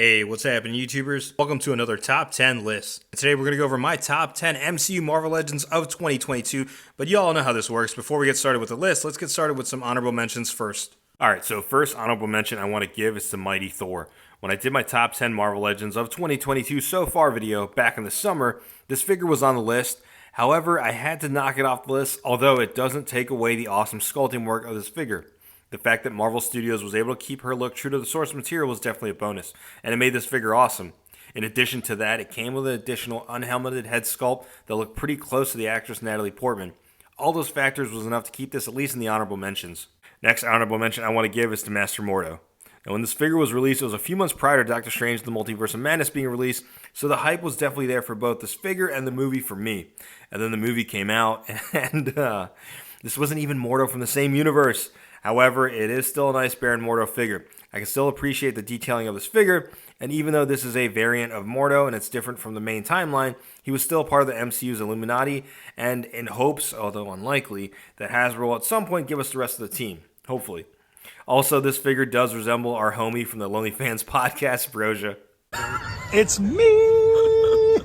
Hey, what's happening, YouTubers? Welcome to another Top 10 list. And today we're going to go over my Top 10 MCU Marvel Legends of 2022, but you all know how this works. Before we get started with the list, let's get started with some honorable mentions first. Alright, so first honorable mention I want to give is to Mighty Thor. When I did my Top 10 Marvel Legends of 2022 so far video back in the summer, this figure was on the list. However, I had to knock it off the list, although it doesn't take away the awesome sculpting work of this figure. The fact that Marvel Studios was able to keep her look true to the source material was definitely a bonus, and it made this figure awesome. In addition to that, it came with an additional unhelmeted head sculpt that looked pretty close to the actress Natalie Portman. All those factors was enough to keep this at least in the honorable mentions. Next honorable mention I want to give is to Master Mordo. Now, when this figure was released, it was a few months prior to Doctor Strange The Multiverse of Madness being released, so the hype was definitely there for both this figure and the movie for me. And then the movie came out, and this wasn't even Mordo from the same universe. However, it is still a nice Baron Mordo figure. I can still appreciate the detailing of this figure, and even though this is a variant of Mordo and it's different from the main timeline, he was still part of the MCU's Illuminati, and in hopes, although unlikely, that Hasbro will at some point give us the rest of the team. Hopefully. Also, this figure does resemble our homie from the Lonely Fans podcast, Brosia. It's me!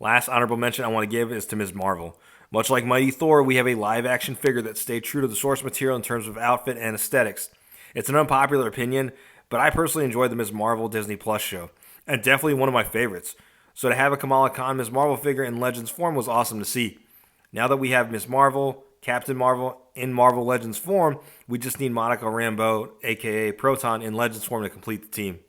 Last honorable mention I want to give is to Ms. Marvel. Much like Mighty Thor, we have a live-action figure that stayed true to the source material in terms of outfit and aesthetics. It's an unpopular opinion, but I personally enjoyed the Ms. Marvel Disney Plus show, and definitely one of my favorites. So to have a Kamala Khan Ms. Marvel figure in Legends form was awesome to see. Now that we have Ms. Marvel, Captain Marvel in Marvel Legends form, we just need Monica Rambeau, aka Proton, in Legends form to complete the team.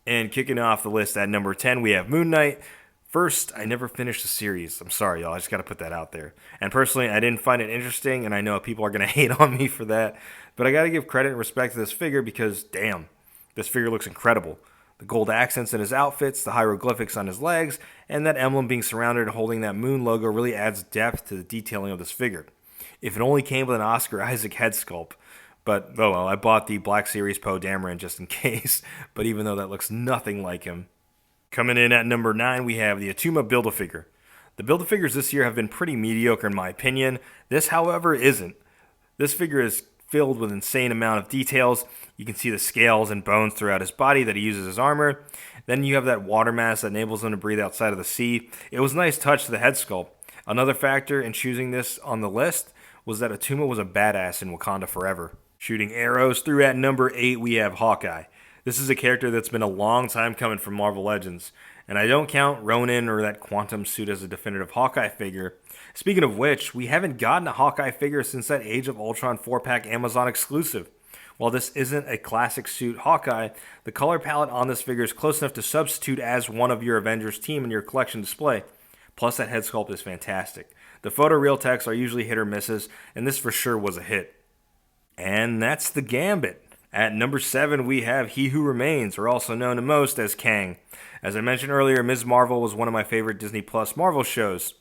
And kicking off the list at number 10, we have Moon Knight. First, I never finished the series. I'm sorry, y'all. I just got to put that out there. And personally, I didn't find it interesting, and I know people are going to hate on me for that. But I got to give credit and respect to this figure because, damn, this figure looks incredible. The gold accents in his outfits, the hieroglyphics on his legs, and that emblem being surrounded and holding that moon logo really adds depth to the detailing of this figure. If it only came with an Oscar Isaac head sculpt. But, oh well, I bought the Black Series Poe Dameron just in case. But even though that looks nothing like him. Coming in at number 9, we have the Atuma Build-A-Figure. The Build-A-Figures this year have been pretty mediocre in my opinion. This, however, isn't. This figure is filled with an insane amount of details. You can see the scales and bones throughout his body that he uses as armor. Then you have that water mask that enables him to breathe outside of the sea. It was a nice touch to the head sculpt. Another factor in choosing this on the list was that Atuma was a badass in Wakanda Forever. Shooting arrows through at number 8, we have Hawkeye. This is a character that's been a long time coming from Marvel Legends, and I don't count Ronin or that Quantum suit as a definitive Hawkeye figure. Speaking of which, we haven't gotten a Hawkeye figure since that Age of Ultron 4-pack Amazon exclusive. While this isn't a classic suit Hawkeye, the color palette on this figure is close enough to substitute as one of your Avengers team in your collection display. Plus that head sculpt is fantastic. The photoreal techs are usually hit or misses, and this for sure was a hit. And that's the Gambit. At number 7, we have He Who Remains, or also known to most as Kang. As I mentioned earlier, Ms. Marvel was one of my favorite Disney Plus Marvel shows.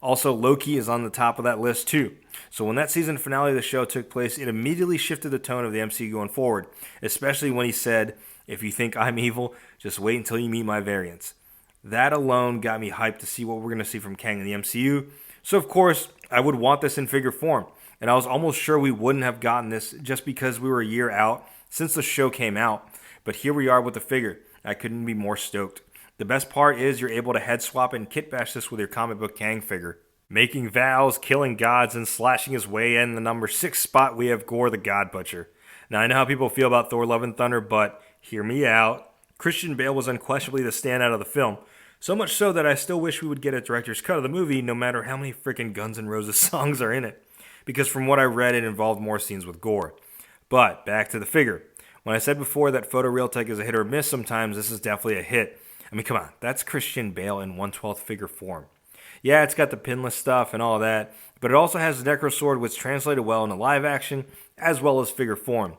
Also, Loki is on the top of that list too. So when that season finale of the show took place, it immediately shifted the tone of the MCU going forward, especially when he said, "If you think I'm evil, just wait until you meet my variants." That alone got me hyped to see what we're going to see from Kang in the MCU. So of course, I would want this in figure form. And I was almost sure we wouldn't have gotten this just because we were a year out since the show came out, but here we are with the figure. I couldn't be more stoked. The best part is you're able to head swap and kit bash this with your comic book Kang figure. Making vows, killing gods, and slashing his way in the number 6 spot, we have Gore the God Butcher. Now I know how people feel about Thor Love and Thunder, but hear me out. Christian Bale was unquestionably the standout of the film. So much so that I still wish we would get a director's cut of the movie no matter how many freaking Guns N' Roses songs are in it. Because from what I read, it involved more scenes with Gore. But, back to the figure. When I said before that photoreal tech is a hit or miss sometimes, this is definitely a hit. I mean, come on, that's Christian Bale in 1/12 figure form. Yeah, it's got the pinless stuff and all that, but it also has the Necro Sword, which translated well into live action, as well as figure form.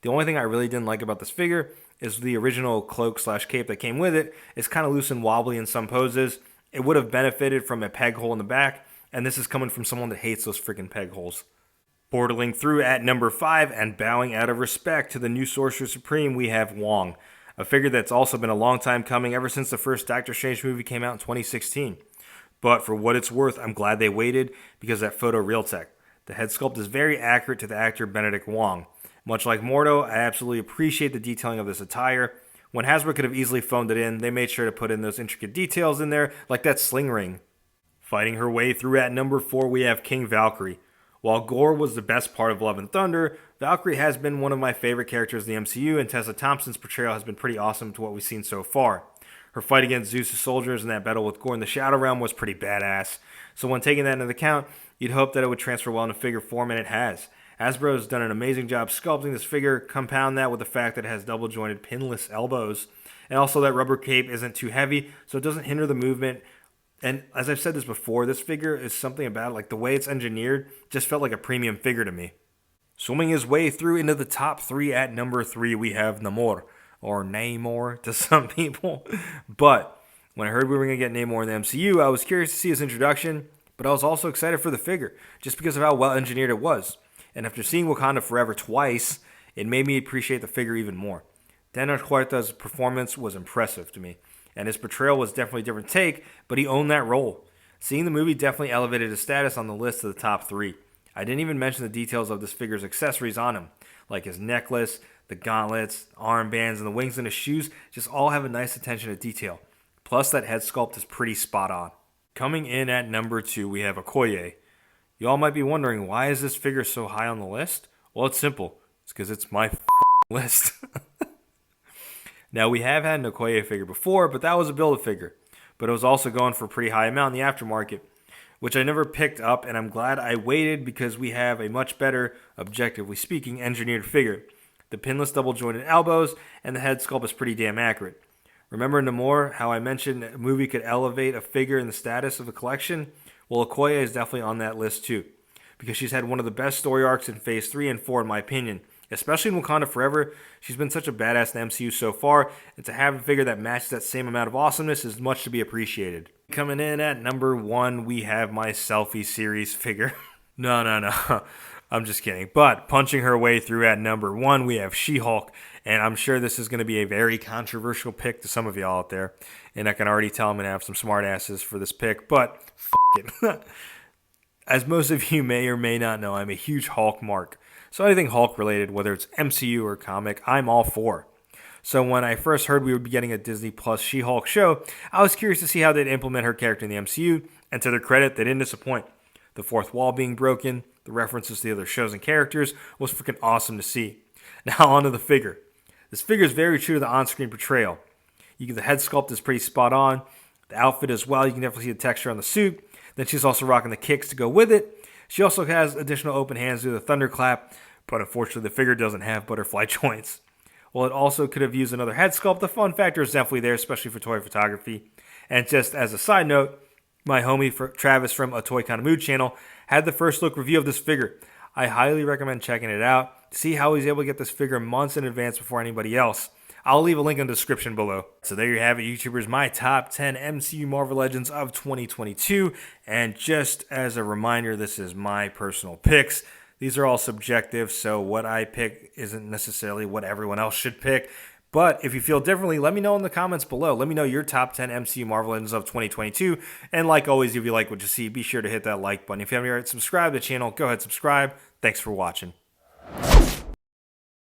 The only thing I really didn't like about this figure is the original cloak/cape that came with it is kind of loose and wobbly in some poses. It would have benefited from a peg hole in the back, and this is coming from someone that hates those freaking peg holes. Portaling through at number 5 and bowing out of respect to the new Sorcerer Supreme, we have Wong, a figure that's also been a long time coming ever since the first Doctor Strange movie came out in 2016. But for what it's worth, I'm glad they waited because that photoreal tech. The head sculpt is very accurate to the actor Benedict Wong. Much like Mordo, I absolutely appreciate the detailing of this attire. When Hasbro could have easily phoned it in, they made sure to put in those intricate details in there, like that sling ring. Fighting her way through at number 4, we have King Valkyrie. While Gore was the best part of Love and Thunder, Valkyrie has been one of my favorite characters in the MCU, and Tessa Thompson's portrayal has been pretty awesome to what we've seen so far. Her fight against Zeus' soldiers in that battle with Gore in the Shadow Realm was pretty badass. So when taking that into account, you'd hope that it would transfer well into figure form, and it has. Hasbro has done an amazing job sculpting this figure. Compound that with the fact that it has double jointed pinless elbows, and also that rubber cape isn't too heavy, so it doesn't hinder the movement. And as I've said this before, this figure is something about it, like the way it's engineered just felt like a premium figure to me. Swimming his way through into the top 3 at number 3, we have Namor, or Namor to some people. But when I heard we were going to get Namor in the MCU, I was curious to see his introduction, but I was also excited for the figure, just because of how well engineered it was. And after seeing Wakanda Forever twice, it made me appreciate the figure even more. Daniel Huerta's performance was impressive to me, and his portrayal was definitely a different take, but he owned that role. Seeing the movie definitely elevated his status on the list of the top 3. I didn't even mention the details of this figure's accessories on him, like his necklace, the gauntlets, armbands, and the wings in his shoes just all have a nice attention to detail. Plus, that head sculpt is pretty spot on. Coming in at number 2, we have Okoye. Y'all might be wondering, why is this figure so high on the list? Well, it's simple. It's because it's my list. Now, we have had an Okoye figure before, but that was a Build-A-Figure. But it was also going for a pretty high amount in the aftermarket, which I never picked up, and I'm glad I waited because we have a much better, objectively speaking, engineered figure. The pinless double-jointed elbows and the head sculpt is pretty damn accurate. Remember Namor, how I mentioned a movie could elevate a figure in the status of a collection? Well, Okoye is definitely on that list too, because she's had one of the best story arcs in Phase 3 and 4 in my opinion. Especially in Wakanda Forever, she's been such a badass in the MCU so far, and to have a figure that matches that same amount of awesomeness is much to be appreciated. Coming in at number 1, we have my Selfie Series figure. No. I'm just kidding. But punching her way through at number 1, we have SheHulk, and I'm sure this is going to be a very controversial pick to some of y'all out there, and I can already tell I'm going to have some smart asses for this pick, but it. As most of you may or may not know, I'm a huge Hulk mark. So anything Hulk related, whether it's MCU or comic, I'm all for. So when I first heard we would be getting a Disney Plus She-Hulk show, I was curious to see how they'd implement her character in the MCU, and to their credit, they didn't disappoint. The fourth wall being broken, the references to the other shows and characters was freaking awesome to see. Now onto the figure. This figure is very true to the on-screen portrayal. The head sculpt is pretty spot on. The outfit as well, you can definitely see the texture on the suit. Then she's also rocking the kicks to go with it. She also has additional open hands due to the thunderclap, but unfortunately the figure doesn't have butterfly joints. While it also could have used another head sculpt, the fun factor is definitely there, especially for toy photography. And just as a side note, my homie Travis from A Toy Kind of Mood channel had the first look review of this figure. I highly recommend checking it out to see how he's able to get this figure months in advance before anybody else. I'll leave a link in the description below. So there you have it, YouTubers, my top 10 MCU Marvel Legends of 2022. And just as a reminder, this is my personal picks. These are all subjective, so what I pick isn't necessarily what everyone else should pick. But if you feel differently, let me know in the comments below. Let me know your top 10 MCU Marvel Legends of 2022. And like always, if you like what you see, be sure to hit that like button. If you haven't yet subscribed to the channel, go ahead and subscribe. Thanks for watching.